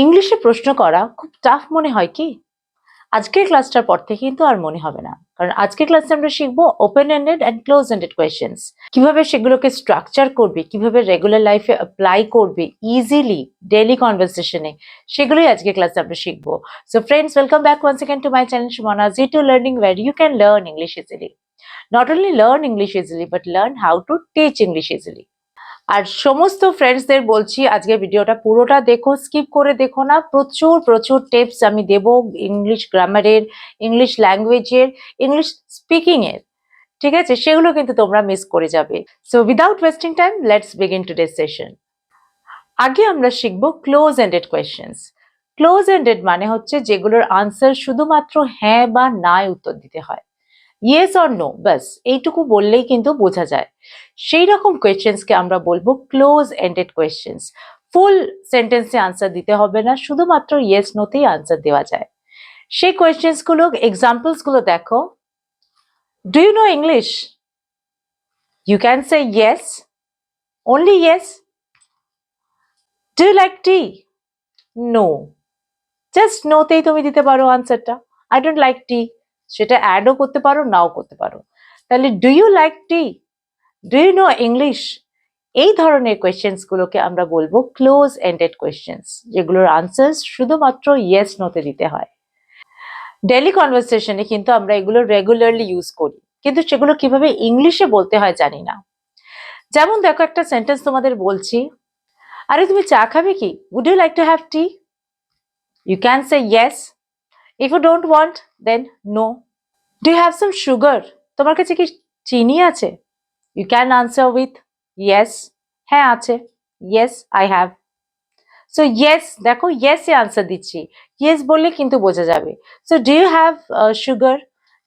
ইংলিশে প্রশ্ন করা খুব টাফ মনে হয় কি? আজকের ক্লাসটার পর থেকে কিন্তু আর মনে হবে না, কারণ আজকের ক্লাসে আমরা শিখবো open ended and close ended questions. কিভাবে সেগুলোকে স্ট্রাকচার করবে, কিভাবে রেগুলার লাইফে অ্যাপ্লাই করবে ইজিলি ডেইলি কনভারসেশনে, সেগুলোই আজকের ক্লাসে আমরা শিখবো। So friends, welcome back once again to my channel Sumana জি2 learning, where you can learn English easily. Not only learn English easily, but learn how to teach English easily. আর সমস্ত ফ্রেন্ডসদের বলছি, আজকের ভিডিওটা পুরোটা দেখো, স্কিপ করে দেখো না। প্রচুর প্রচুর টিপস আমি দেব ইংলিশ গ্রামারের, ইংলিশ ল্যাঙ্গুয়েজের, ইংলিশ স্পিকিং এর, ঠিক আছে? সেগুলো কিন্তু তোমরা মিস করে যাবে। So without wasting time, let's begin today's session. আগে আমরা শিখবো close ended questions. Close ended মানে হচ্ছে যেগুলোর আনসার শুধুমাত্র হ্যাঁ বা নায় উত্তর দিতে হয়। ইয়েস অর নো, বাস এইটুকু বললেই কিন্তু বোঝা যায়। সেই রকম কোয়েশ্চেন্সকে আমরা বলবো ক্লোজ এন্ডেড কোয়েশ্চেন্স। ফুল সেন্টেন্সে আনসার দিতে হবে না, শুধুমাত্র ইয়েস নোতেই আনসার দেওয়া যায়। সেই কোয়েশ্চেন্স গুলো, এক্সাম্পলস গুলো দেখো। Do you know English? You can say yes, only yes. Do you like tea? No, just নোতেই তুমি দিতে পারো আনসারটা। আই ডোন্ট লাইক টি, সেটা অ্যাডও করতে পারো, নাও করতে পারো। তাহলে do you like tea, do you know English, এই ধরনের কোয়েশ্চেন্স গুলোকে আমরা বলবো ক্লোজ এন্ডেড কোয়েশ্চেন্স, যেগুলোর আনসার শুধুমাত্র ইয়েস নোতে দিতে হয়। ডেইলি কনভারসেশনে কিন্তু আমরা এগুলো রেগুলারলি ইউজ করি, কিন্তু সেগুলো কিভাবে ইংলিশে বলতে হয় জানি না। যেমন দেখো, একটা সেন্টেন্স তোমাদের বলছি, আরে তুমি চা খাবে কি? Would you like to have tea? You can say yes. If you don't want, then no. Do you have some sugar? তোমার কাছে কি চিনি আছে? You can answer with yes, হ্যাঁ আছে, yes I have. So yes, দেখো yes এ answer দিচ্ছি, ইয়েস বললে কিন্তু বোঝা যাবে। So do you have sugar?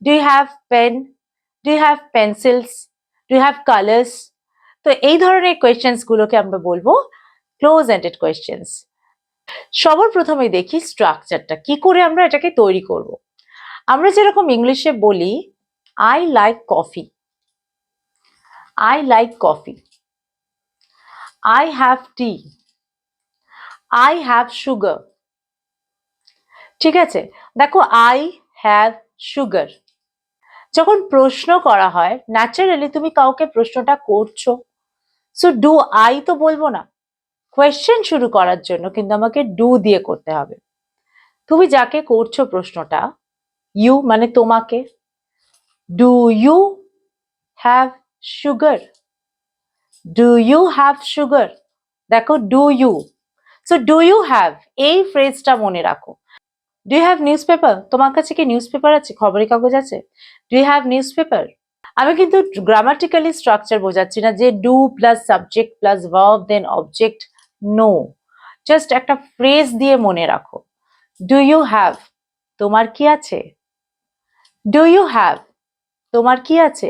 Do you have pen? Do you have pencils? Do you have colours? তো এই ধরনের কোয়েশ্চেন্স গুলোকে আমরা বলবো ক্লোজ এন্ডেড কোয়েশ্চেন্স। সবার প্রথমে দেখি স্ট্রাকচারটা, কি করে আমরা এটাকে তৈরি করব। আমরা যেরকম ইংলিশে বলি I like coffee, I like coffee, I have tea, I have sugar. ঠিক আছে, দেখো আই হ্যাভ সুগার। যখন প্রশ্ন করা হয়, ন্যাচারালি তুমি কাউকে প্রশ্নটা করছো, সো ডু আই তো বলবো না। কোয়েশ্চেন শুরু করার জন্য কিন্তু আমাকে ডু দিয়ে করতে হবে। তুমি যাকে করছো প্রশ্নটা, ইউ মানে তোমাকে, do you have sugar? Do you have sugar? দেখো do you, so do you have, এই ফ্রেজটা মনে রাখো। Do you have newspaper? তোমার কাছে কি নিউজ পেপার আছে, খবরের কাগজ আছে? Do you have newspaper? আমি কিন্তু গ্রামাটিক্যালি স্ট্রাকচার বোঝাচ্ছি না যে do plus subject plus verb then object, no. Just একটা ফ্রেজ দিয়ে মনে রাখো। ডু ইউ হ্যাভ, তোমার কি আছে? ডু ইউ হ্যাভ, তোমার কি আছে?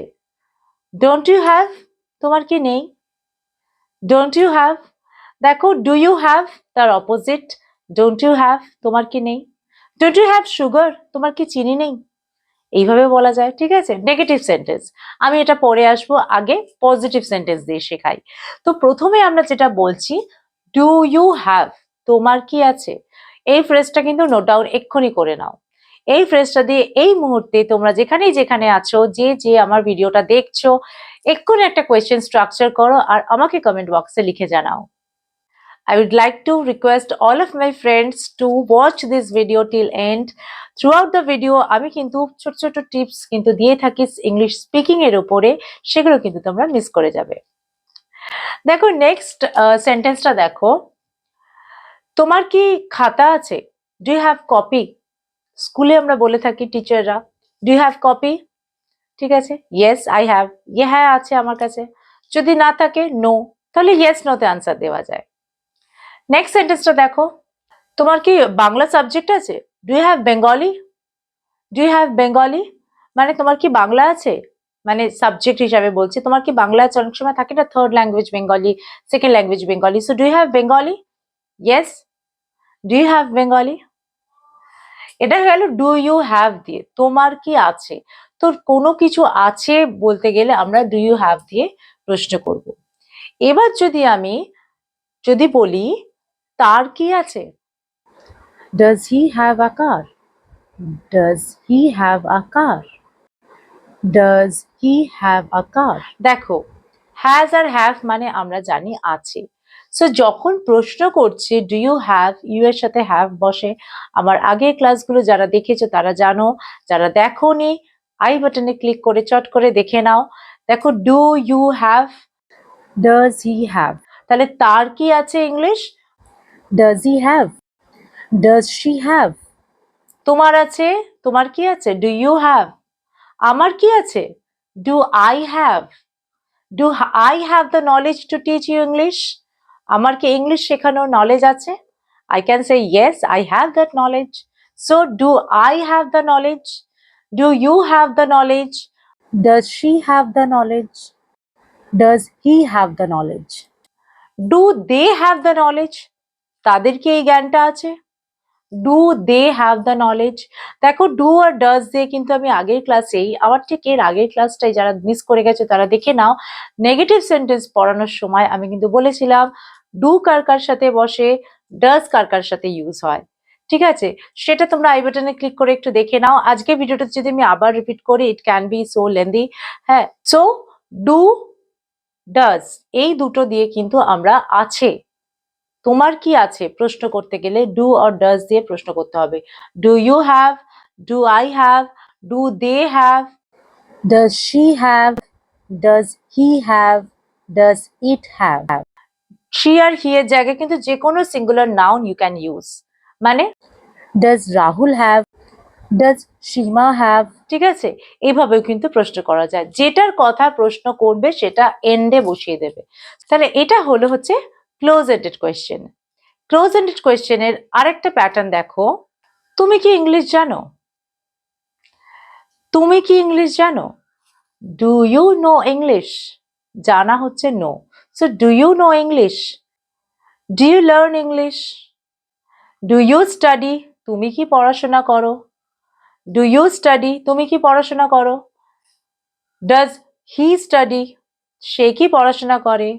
ডোন্ট ইউ হ্যাভ, তোমার কি নেই? ডোন্ট ইউ হ্যাভ, দেখো ডু ইউ হ্যাভ তার অপোজিট, ডোন্ট ইউ হ্যাভ তোমার কি নেই। ডোন্ট ইউ হ্যাভ সুগার, তোমার কি চিনি নেই? এইভাবে বলা যায়, ঠিক আছে? নেগেটিভ সেন্টেন্স, আমি এটা পরে আসবো, আগে পজিটিভ সেন্টেন্স দিয়ে শেখাই। তো প্রথমে আমরা যেটা বলছি, ডু ইউ হ্যাভ, তোমার কি আছে, এই ফ্রেজটা কিন্তু নোট ডাউন এক্ষুনি করে নাও। এই ফ্রেজটা দিয়ে এই মুহূর্তে তোমরা যেখানেই যেখানে আছো, যে যে আমার ভিডিওটা দেখছো, এক্ষুনি একটা কোয়েশ্চেন স্ট্রাকচার করো আর আমাকে কমেন্ট বক্সে লিখে জানাও। I would like to request all of my friends to watch this video till end. Throughout the video আমি কিন্তু ছোট ছোট টিপস কিন্তু দিয়ে থাকি ইংলিশ স্পিকিং এর উপরে, সেগুলো কিন্তু তোমরা মিস করে যাবে। দেখো নেক্সট সেন্টেন্সটা দেখো, তোমার কি খাতা আছে? Do you have copy? স্কুলে আমরা বলে থাকি টিচাররা, ডু ইউ হ্যাভ কপি? ঠিক আছে, ইয়েস আই হ্যাভ, ইয়ে হ্যাঁ আছে আমার কাছে। যদি না থাকে নো, তাহলে ইয়েস নোতে আনসার দেওয়া যায়। নেক্সট সেন্টেন্সটা দেখো, তোমার কি বাংলা সাবজেক্ট আছে? Do you have Bengali? Do you have Bengali মানে তোমার কি বাংলা আছে, মানে সাবজেক্ট হিসাবে বলছি, তোমার কি বাংলা আছে? অনেক সময় থাকে না, third language Bengali, second language Bengali. So do you have Bengali? Yes, do you have Bengali. এটা গেল ডু ইউ হ্যাভ দিয়ে, তোমার কি আছে। তো কোনো কিছু আছে বলতে গেলে আমরা ডু ইউ হ্যাভ দিয়ে প্রশ্ন করব। এবার যদি আমি বলি তার কি আছে, Does he have a car? Does he have a car? Does he have a car? দেখো has আর have মানে আমরা জানি আছে। সো যখন প্রশ্ন করছে ডু ইউ হ্যাভ, ইউ এর সাথে হ্যাভ বসে। আমার আগের ক্লাসগুলো যারা দেখেছো তারা জানো, যারা দেখোনি আই বাটনে ক্লিক করে চট করে দেখে নাও। দেখো do you have, does he have, তাহলে তার কি আছে English? Does he have, does she have. তোমার আছে, তোমার কি আছে? Do you have. আমার কি আছে? Do I have. Do I have the knowledge to teach you English? আমার কি ইংলিশ শেখানোর নলেজ আছে? I can say yes, I have that knowledge. So do I have the knowledge? Do you have the knowledge? Does she have the knowledge? Does he have the knowledge? Do they have the knowledge? তাদের কি এই জ্ঞানটা আছে? Do they have the knowledge. দেখো do আর does দিয়ে কিন্তু আমি আগের ক্লাসেই, আমার ঠিক এর আগের ক্লাসটাই যারা মিস করে গেছে তারা দেখে নাও, নেগেটিভ সেন্টেন্স পড়ানোর সময় আমি কিন্তু বলেছিলাম ডু কার কার সাথে বসে, ডাজ কার কার সাথে ইউজ হয়। ঠিক আছে, সেটা তোমরা আই বাটনে ক্লিক করে একটু দেখে নাও। আজকে ভিডিওটা যদি আমি আবার রিপিট করি, it can be so lengthy. হ্যাঁ, সো ডু, ডাজ এই দুটো দিয়ে কিন্তু আমরা আছে, তোমার কি আছে প্রশ্ন করতে গেলে ডু অর ডাজ দিয়ে প্রশ্ন করতে হবে। Do you have, do I have, do they have, does she have, does he have, does it have. She আর হি এর জায়গায় কিন্তু যে কোনো singular noun you can use. মানে does Rahul have, does Seema have. ঠিক আছে, এইভাবেও কিন্তু প্রশ্ন করা যায়। যেটার কথা প্রশ্ন করবে সেটা এন্ডে বসিয়ে দেবে। তাহলে এটা হলো হচ্ছে close ended question. Close ended কোয়েশ্চেনের আরেকটা প্যাটার্ন দেখো। তুমি কি ইংলিশ জানো? তুমি কি ইংলিশ জানো? Do you know English? জানা হচ্ছে know. So do you know English? Do you learn English? Do you study? তুমি কি পড়াশোনা করো? Do you study? তুমি কি পড়াশোনা করো? Does he study? সে কি পড়াশোনা করে?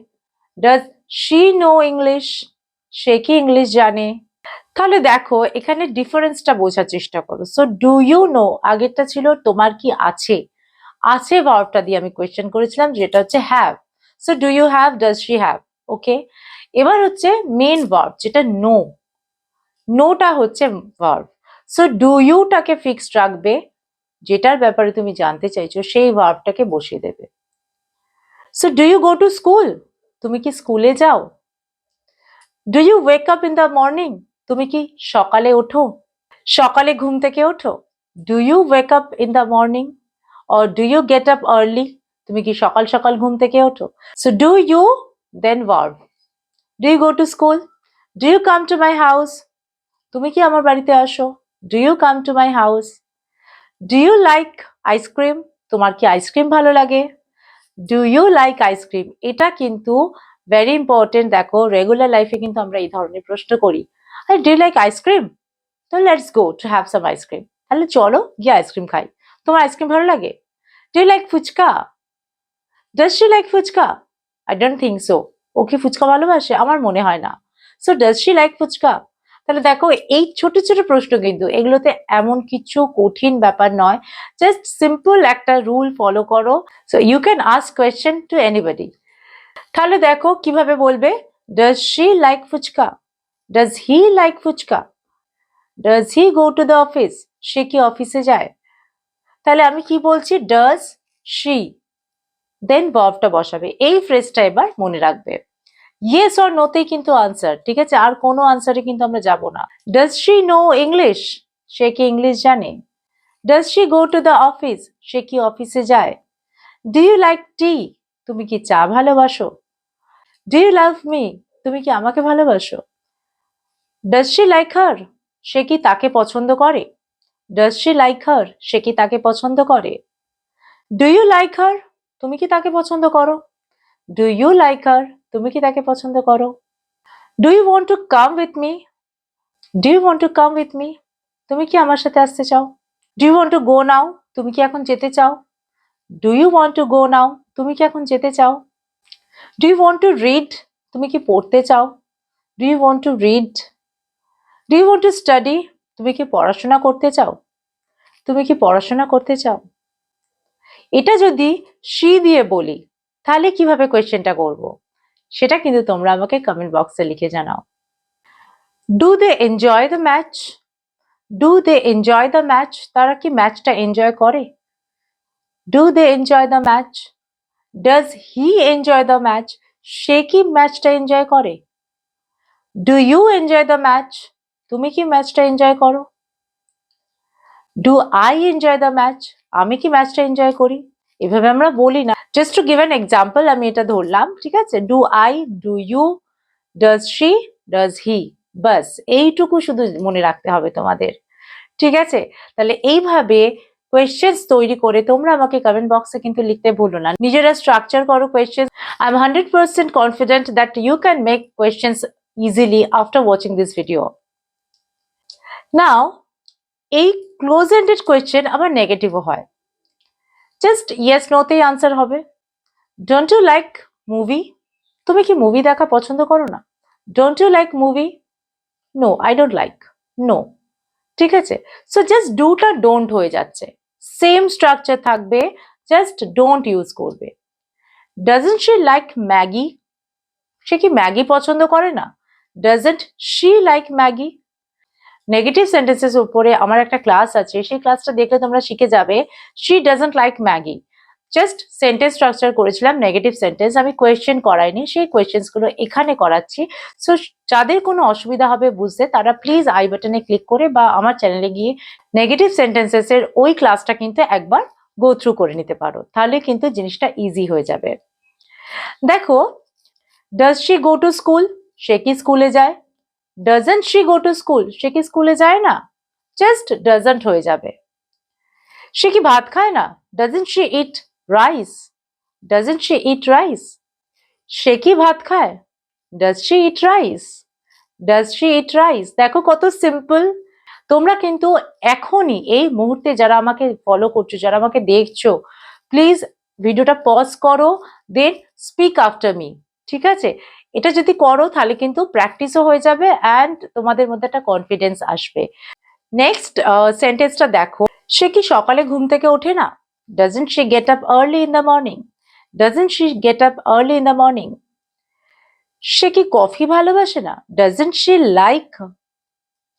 Does she know English? সে কি ইংলিশ জানে? তাহলে দেখো এখানে ডিফারেন্সটা বোঝার চেষ্টা করো। সো ডু ইউ নো আগেরটা ছিল তোমার কি আছে, আছে ভার্বটা দিয়ে আমি কোয়েশ্চেন করেছিলাম যেটা হচ্ছে have. So do you have, does she have. Okay, এবার হচ্ছে মেন ভার্ব যেটা নো, নোটা হচ্ছে ভার্ব। সো ডু ইউটাকে ফিক্সড রাখবে, যেটার ব্যাপারে তুমি জানতে চাইছো সেই ভার্বটাকে বসিয়ে দেবে। So do you go to school? তুমি কি স্কুলে যাও? Do you wake up in the morning? তুমি কি সকালে ওঠো? সকালে ঘুম থেকে ওঠো? Do you wake up in the morning or do you get up early? তুমি কি সকাল সকাল ঘুম থেকে ওঠো? So do you then verb. Do you go to school? Do you come to my house? তুমি কি আমার বাড়িতে আসো? Do you come to my house? Do you like ice cream? তোমার কি আইসক্রিম ভালো লাগে? Do you like ice cream. এটা কিন্তু ভেরি ইম্পর্টেন্ট। দেখো রেগুলার লাইফে কিন্তু আমরা এই ধরনের প্রশ্ন করি, ডু ইউ লাইক আইসক্রিম? তো let's go to have some ice cream. তাহলে চলো গিয়ে আইসক্রিম খাই। তোমার আইসক্রিম ভালো লাগে? Do you like fuchka? Does she like fuchka? I don't think so. ও কি ফুচকা ভালোবাসে? আমার মনে হয় না। So does she like fuchka? তাহলে দেখো এই ছোট ছোট প্রশ্ন কিন্তু এগুলোতে এমন কিছু কঠিন ব্যাপার নয়, জাস্ট সিম্পল একটা রুল ফলো করো। So you can ask question to anybody. তাহলে দেখো কিভাবে বলবে, does she like fuchka? Does he like fuchka? Does he go to the office? সে কি অফিসে যায়? তাহলে আমি কি বলছি, ডাজ শি, দেন ভার্বটা বসাবে। এই ফ্রেজটা এবার মনে রাখবে। ইয়েস অর নোতেই কিন্তু আনসার, ঠিক আছে? আর কোনো আনসারে কিন্তু আমরা যাব না। Does she know English? সে কি ইংলিশ জানে? Does she go to the office? সে কি অফিসে যায়? Do you like tea? তুমি কি চা ভালোবাসো? Do you love me? তুমি কি আমাকে ভালোবাসো? Does she like her? সে কি তাকে পছন্দ করে? Does she like her? সে কি তাকে পছন্দ করে? Do you like her? তুমি কি তাকে পছন্দ করো? Do you like her? তুমি কি তাকে পছন্দ করো? Do you want to come with me? Do you want to come with me? তুমি কি আমার সাথে আসতে চাও? Do you want to go now? তুমি কি এখন যেতে চাও? Do you want to go now? তুমি কি এখন যেতে চাও? Do you want to read? তুমি কি পড়তে চাও? Do you want to read? Do you want to study? তুমি কি পড়াশোনা করতে চাও? তুমি কি পড়াশোনা করতে চাও? এটা যদি she দিয়ে বলি তাহলে কিভাবে কোয়েশ্চেনটা করব সেটা কিন্তু তোমরা আমাকে কমেন্ট বক্সে লিখে জানাও। Do they enjoy the match? Do they enjoy the match? তারা কি ম্যাচটা এনজয় করে? Do they enjoy the match? Does he enjoy the match? সে কি ম্যাচটা এনজয় করে? Do you enjoy the match? তুমি কি ম্যাচটা এনজয় করো? Do I enjoy the match? আমি কি ম্যাচটা এনজয় করি? এভাবে আমরা বলি না। Just to give an example আমি এটা ধরলাম, ঠিক আছে? Do I, do you, does she, does he, বাস এইটুকু শুধু মনে রাখতে হবে তোমাদের, ঠিক আছে? তাহলে এইভাবে কোয়েশ্চেন্স তৈরি করে তোমরা আমাকে কমেন্ট বক্সে কিন্তু লিখতে ভুলো না। নিজেরা স্ট্রাকচার করো questions. I am 100% confident that you can make questions easily after watching this video. Now এই ক্লোজ এন্ডেড কোয়েশ্চেন আবার নেগেটিভও হয়। জাস্ট ইয়েস নোতেই আনসার হবে। Don't you like movie? তুমি কি মুভি দেখা পছন্দ করো না? Don't you like movie? No, I don't like. No, ঠিক আছে? সো জাস্ট ডুটা ডোন্ট হয়ে যাচ্ছে, সেম স্ট্রাকচার থাকবে, জাস্ট ডোন্ট ইউজ করবে। Doesn't she like Maggi? সে কি ম্যাগি পছন্দ করে না? Doesn't she like Maggi? Negative sentences উপরে আমার একটা ক্লাস আছে, সেই ক্লাসটা দেখলে তোমরা শিখে যাবে। She doesn't like Maggi, just sentence structure করেছিলাম নেগেটিভ সেন্টেন্স, আমি কোয়েশ্চেন করাইনি, সেই কোয়েশ্চেন্স গুলো এখানে করাচ্ছি। সো যাদের কোনো অসুবিধা হবে বুঝতে তারা প্লিজ আই বাটনে ক্লিক করে বা আমার চ্যানেলে গিয়ে নেগেটিভ সেন্টেন্সেস এর ওই ক্লাসটা কিন্তু একবার গো থ্রু করে নিতে পারো, তাহলে কিন্তু জিনিসটা ইজি হয়ে যাবে। দেখো, does she go to school? সে কি স্কুলে যায়? Doesn't she go to school? সে কি স্কুলে যায় না? জাস্ট ডাজন্ট হয়ে যাবে। সে কি ভাত খায় না? Doesn't she eat rice? Doesn't she eat rice? সে কি ভাত খায়? Does she eat rice? Does she eat rice? দেখো কত সিম্পল। তোমরা কিন্তু এখনই এই মুহূর্তে যারা আমাকে ফলো করছো, যারা আমাকে দেখছো, প্লিজ ভিডিওটা পজ করো, দেন স্পিক আফটার মি, ঠিক আছে? এটা যদি করো তাহলে কিন্তু প্র্যাকটিসও হয়ে যাবে অ্যান্ড তোমাদের মধ্যে একটা কনফিডেন্স আসবে। নেক্সট সেন্টেন্সটা দেখো, সে কি সকালে ঘুম থেকে ওঠে না? Doesn't she get up early in the morning? Doesn't she get up early in the morning? সে কি কফি ভালোবাসে না? Doesn't she like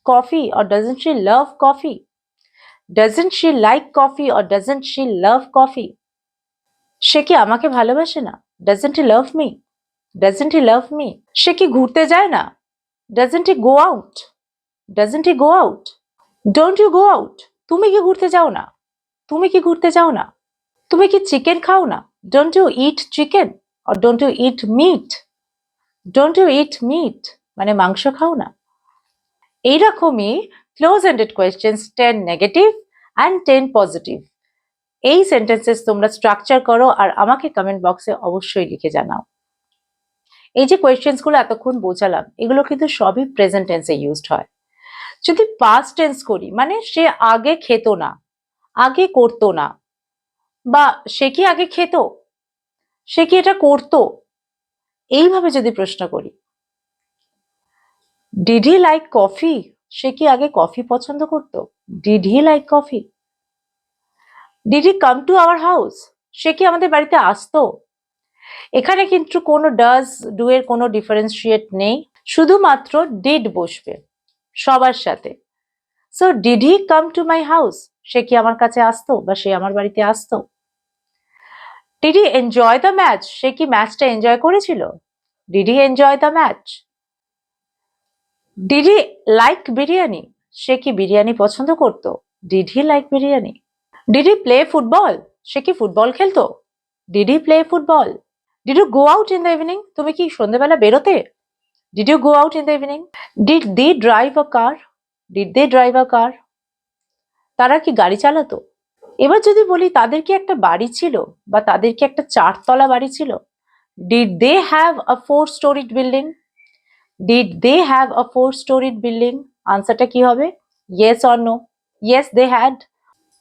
coffee or doesn't she love coffee? Doesn't she like coffee or doesn't she love coffee? সে কি আমাকে ভালোবাসে না? Doesn't he love me? Doesn't he love me? সে কি ঘুরতে যায় না? Doesn't he go out? Doesn't he go out? Don't you go out? তুমি কি ঘুরতে যাও না? তুমি কি ঘুরতে যাও না? তুমি কি চিকেন খাও না? Don't you eat chicken or don't you eat meat? Don't you eat meat মানে মাংস খাও না। এইরকমই close ended questions 10 negative and 10 positive, এই সেন্টেন্সেস তোমরা স্ট্রাকচার করো আর আমাকে কমেন্ট বক্সে অবশ্যই লিখে জানাও। এই যে কোয়েশ্চেন্স গুলো এতক্ষণ বোঝালাম এগুলো কিন্তু সবই প্রেজেন্ট টেন্সে ইউজড হয়। যদি পাস্ট টেন্স করি মানে সে আগে খেত না, আগে করতো না, বা সে কি আগে খেত, সে কি এটা করতো, এইভাবে যদি প্রশ্ন করি, ডিড হি লাইক কফি? সে কি আগে কফি পছন্দ করতো? Did he like coffee? Did he come to our house? সে কি আমাদের বাড়িতে আসতো? এখানে কিন্তু কোনো ডাজ ডু এর কোনো ডিফারেন্সিয়েট নেই, শুধুমাত্র ডিড বসবে সবার সাথে। So did he come to my house? সে কি আমার কাছে আসতো বা সে আমার বাড়িতে আসতো? Did he enjoy the match? সে কি ম্যাচটা এনজয় করেছিল? Did he enjoy the match? Did he like biryani? সে কি বিরিয়ানি পছন্দ করতো? Did he like biryani? Did he play football? সে কি ফুটবল খেলতো? Did he play football? Did you go out in the evening? তুমি কি সন্ধ্যেবেলা বেরোতে? Did you go out in the evening? Did they drive a car? Did they drive a car? তারা কি গাড়ি চালাতো? এবার যদি বলি তাদের কি একটা বাড়ি ছিল বা তাদের কি একটা 4 তলা বাড়ি ছিল? Did they have a 4 storied building? Did they have a 4 storied building? আনসারটা কি হবে? Yes or no? Yes they had.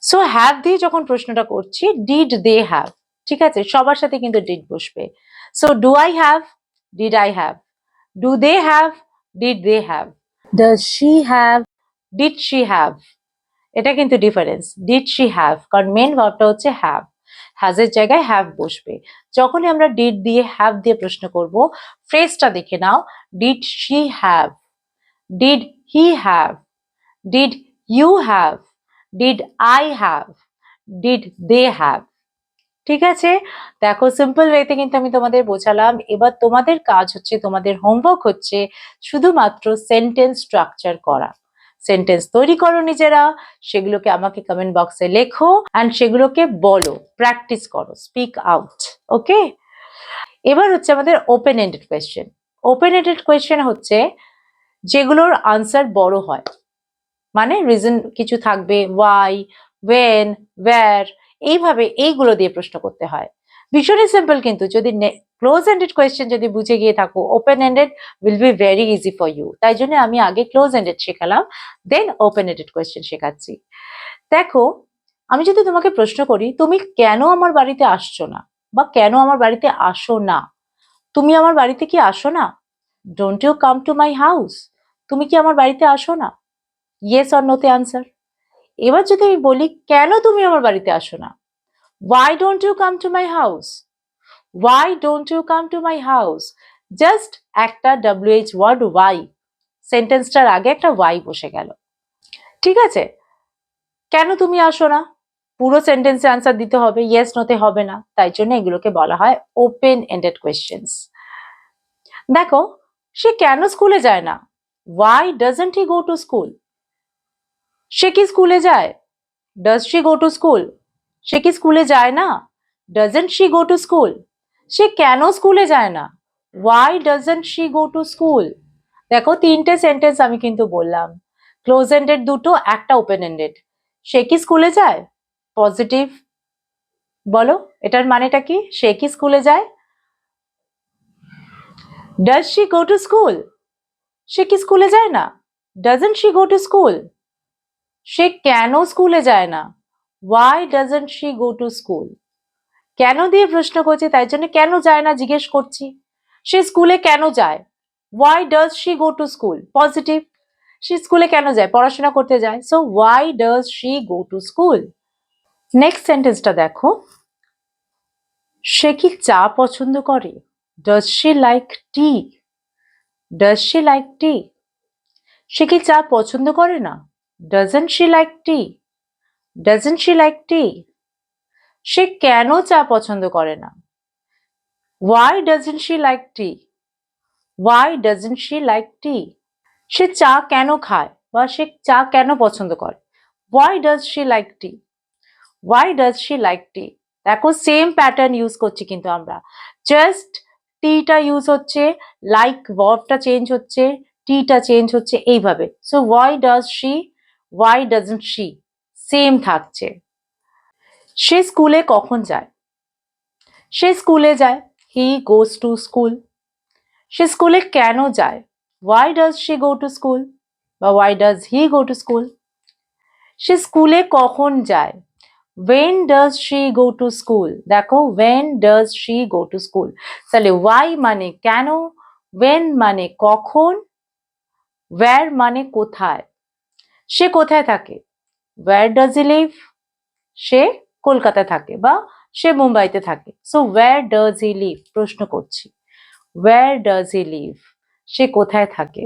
So have দিয়ে যখন প্রশ্নটা করছি, ডিড দে হ্যাভ, ঠিক আছে? সবার সাথে কিন্তু ডিড বসবে। So do I have? Did I have? Do they have? Did they have? Does she have, did she have, এটা কিন্তু ডিফারেন্স। ডিড শি হ্যাভ, কারণ মেন ভার্বটা হচ্ছে হ্যাভ, হ্যাজের জায়গায় হ্যাভ বসবে। যখনই আমরা ডিড দিয়ে হ্যাভ দিয়ে প্রশ্ন করব, ফ্রেজটা দেখে নাও, did she have, did he have, did you have, did I have, did they have. ঠিক আছে, দেখো সিম্পল ওয়েতে কিন্তু আমি তোমাদের বোঝালাম। এবার তোমাদের কাজ হচ্ছে, তোমাদের হোমওয়ার্ক হচ্ছে শুধুমাত্র সেন্টেন্স স্ট্রাকচার করা। সেন্টেন্স তৈরি করো নিজেরা, সেগুলোকে আমাকে কমেন্ট বক্সে লেখো অ্যান্ড সেগুলোকে বলো, প্র্যাকটিস করো, স্পিক আউট। ওকে, এবার হচ্ছে আমাদের open ended question. Open ended question হচ্ছে যেগুলোর আনসার বড় হয়, মানে রিজন কিছু থাকবে, ওয়াই, ওয়েন, ওয়্যার, এইভাবে এইগুলো দিয়ে প্রশ্ন করতে হয়। ভীষণই সিম্পল, কিন্তু যদি ক্লোজ এন্ডেড কোয়েশ্চেন যদি বুঝে গিয়ে থাকো, open ended will be very easy for you. তাই জন্য আমি আগে ক্লোজ এন্ডেড শেখালাম, দেন ওপেন এন্ডেড কোয়েশ্চেন শেখাচ্ছি। দেখো, আমি যদি তোমাকে প্রশ্ন করি, তুমি কেন আমার বাড়িতে আসছো না, বা কেন আমার বাড়িতে আসো না, তুমি আমার বাড়িতে কি আসো না? Don't you come to my house, তুমি কি আমার বাড়িতে আসো না? ইয়েস অর নোতে আনসার। এবার যদি আমি বলি, কেন তুমি আমার বাড়িতে আসো না, why don't you come to my house, why don't you come to my house, just একটা WH ওয়ার্ড ওয়াই, সেন্টেন্সটার আগে একটা ওয়াই বসে গেল। ঠিক আছে, কেন তুমি আসো না, পুরো সেন্টেন্সে আনসার দিতে হবে, ইয়েস নোতে হবে না। তাই জন্য এগুলোকে বলা হয় ওপেন এন্ডেড কোয়েশ্চেন্স। দেখো, সে কেন স্কুলে যায় না, why doesn't he go to school, সে কি স্কুলে যায়, does she go to school, সে কি স্কুলে যায় না, doesn't she go to school. সে কেন স্কুলে যায় না, why doesn't she go to school. দেখো, তিনটে সেন্টেন্স আমি কিন্তু বললাম, ক্লোজ এন্ডেড দুটো, একটা ওপেন এন্ডেড। সে কি স্কুলে যায়, পজিটিভ, বলো এটার মানেটা কি, সে কি স্কুলে যায়। Does she go to school, সে কি স্কুলে যায় না, doesn't she go to school. সে কেন স্কুলে যায় না, why doesn't she go to school. কেন দিয়ে প্রশ্ন করছি, তাই জন্য কেন যায় না জিজ্ঞেস করছি। সে স্কুলে কেন যায়, why does she go to school, positive, সে স্কুলে কেন যায়, পড়াশোনা করতে যায়, so why does she go to school. Next সেন্টেন্সটা দেখো, সে কি চা পছন্দ করে, does she like tea, does she like tea. সে কি চা পছন্দ করে না, doesn't she like tea, doesn't she like tea. সে কেন চা পছন্দ করে না, why doesn't she like tea, why doesn't she like tea. সে চা কেন খায়, বা সে চা কেন পছন্দ করে, why does she like tea, why does she like tea. দেখো, সেম প্যাটার্ন ইউজ করছি কিন্তু আমরা, জাস্ট টিটা ইউজ হচ্ছে, লাইক ভার্বটা চেঞ্জ হচ্ছে, টিটা চেঞ্জ হচ্ছে, এইভাবে। So why does she, why doesn't she, same থাকছে। সে স্কুলে কখন যায়, সে স্কুলে যায়, হি গোজ টু স্কুল। সে স্কুলে কেন যায়, why does she go to school, বা why does he go to school. সে স্কুলে কখন যায়, when does she go to school। দেখো, when does she go to school, তাহলে why মানে কেন, when মানে কখন, where মানে কোথায়। সে কোথায় থাকে, where does he live, সে কলকাতায় থাকে বা সে মুম্বাইতে থাকে। So where does he live, প্রশ্ন করছি, where does he live, সে কোথায় থাকে।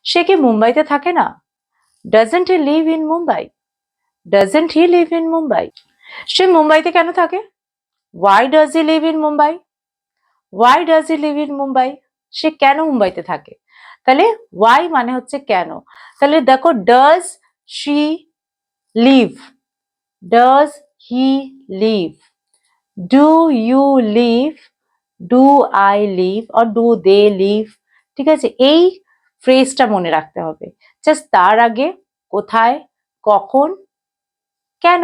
সে কি মুম্বাইতে থাকে না, doesn't he live in Mumbai, doesn't he live in Mumbai। সে মুম্বাইতে কেন থাকে, why does he live in Mumbai, why does he live in Mumbai। সে কেন মুম্বাইতে থাকে, তাহলে why মানে হচ্ছে কেন। তাহলে দেখো, does she live, does he live, do you live, do I live, or do they live। ঠিক আছে, এই ফ্রেজটা মনে রাখতে হবে। জাস্ট তার আগে কোথায়, কখন, কেন,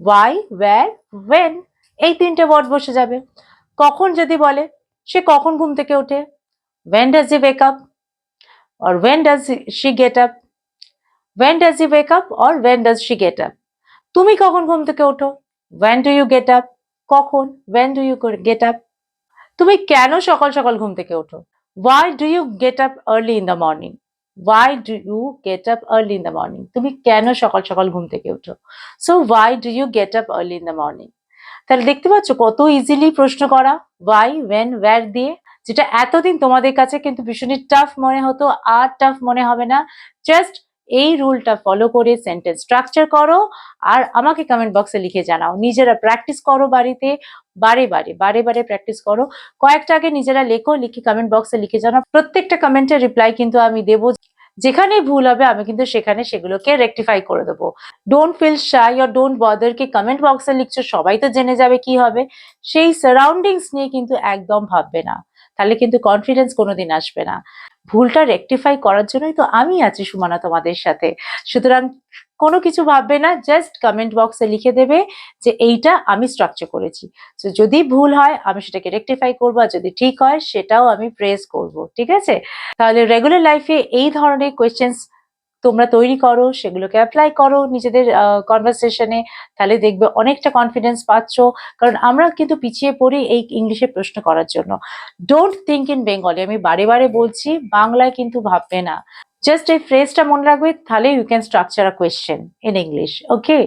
why, where, when, এই তিনটে ওয়ার্ড বসে যাবে। কখন যদি বলে, সে কখন ঘুম থেকে ওঠে, when does he wake up, or when does she get up, when does he wake up, or when does she get up। তুমি কখন ঘুম থেকে ওঠো, when do you get up, কখন, when do you get up। তুমি কেন সকাল সকাল ঘুম থেকে ওঠো, why do you get up early in the morning, why do you get up early in the morning? তুমি কেন সকাল সকাল ঘুম থেকে ওঠো? So why do you get up early in the morning? তাহলে দেখতে পাচ্ছ কত ইজিলি প্রশ্ন করা, why, when, where দিয়ে, যেটা এতদিন তোমাদের কাছে কিন্তু ভীষণই টাফ মনে হতো, আর টাফ মনে হবে না। জাস্ট এই রুলটা ফলো করে সেন্টেন্স স্ট্রাকচার করো আর আমাকে কমেন্ট বক্সে লিখে জানাও। নিজেরা প্র্যাকটিস করো বাড়িতে, বারে বারে প্র্যাকটিস করো। কয়েকটা আগে নিজেরা লেখো, লিখে কমেন্ট বক্সে লিখে জানাও। প্রত্যেকটা কমেন্টের রিপ্লাই কিন্তু আমি দেবো। যেখানে ভুল হবে আমি কিন্তু সেখানে সেগুলোকে রেকটিফাই করে দেবো। Don't feel shy or don't bother কি কমেন্ট বক্সে লিখছো সবাই তো জেনে যাবে কি হবে, সেই সারাউন্ডিংস নিয়ে কিন্তু একদম ভাববে না, তাহলে কিন্তু কনফিডেন্স কোনোদিন আসবে না। ভুলটা রেকটিফাই করার জন্যই তো আমি আছি সুমানা তোমাদের সাথে। সুতরাং কোনো কিছু ভাববে না, জাস্ট কমেন্ট বক্সে লিখে দেবে যে এইটা আমি স্ট্রাকচার করেছি। তো যদি ভুল হয় আমি সেটাকে রেকটিফাই করবো, আর যদি ঠিক হয় সেটাও আমি প্রেজ করব, ঠিক আছে? তাহলে রেগুলার লাইফে এই ধরনের কোয়েশ্চেন্স তোমরা তৈরি করো, সেগুলোকে অ্যাপ্লাই করো নিজেদের কনভারসেশনে, তাহলে দেখবে অনেকটা কনফিডেন্স পাচ্ছ। কারণ আমরা কিন্তু পিছিয়ে পড়ি এই ইংলিশে প্রশ্ন করার জন্য। ডোন্ট থিঙ্ক ইন বেঙ্গলি, আমি বারে বলছি, বাংলায় কিন্তু ভাববে না। জাস্ট এই ফ্রেজটা মনে রাখবে, তাহলে you can structure a question in English. Okay,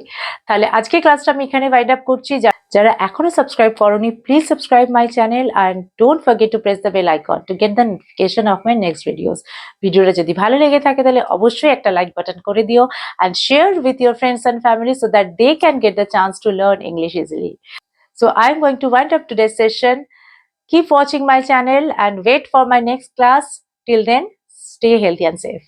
তাহলে আজকে ক্লাসটা আমি এখানে ওয়াইড আপ করছি। যারা এখনো সাবস্ক্রাইব করোনি, please subscribe my channel and don't forget to press the bell icon to get the notification of my next videos. ভিডিওটা যদি ভালো লেগে থাকে তাহলে অবশ্যই একটা লাইক বাটন করে দিও and share with your friends and family so that they can get the chance to learn English easily. So I'm going to wind up today's session. Keep watching my channel and wait for my next class. Till then, stay healthy and safe.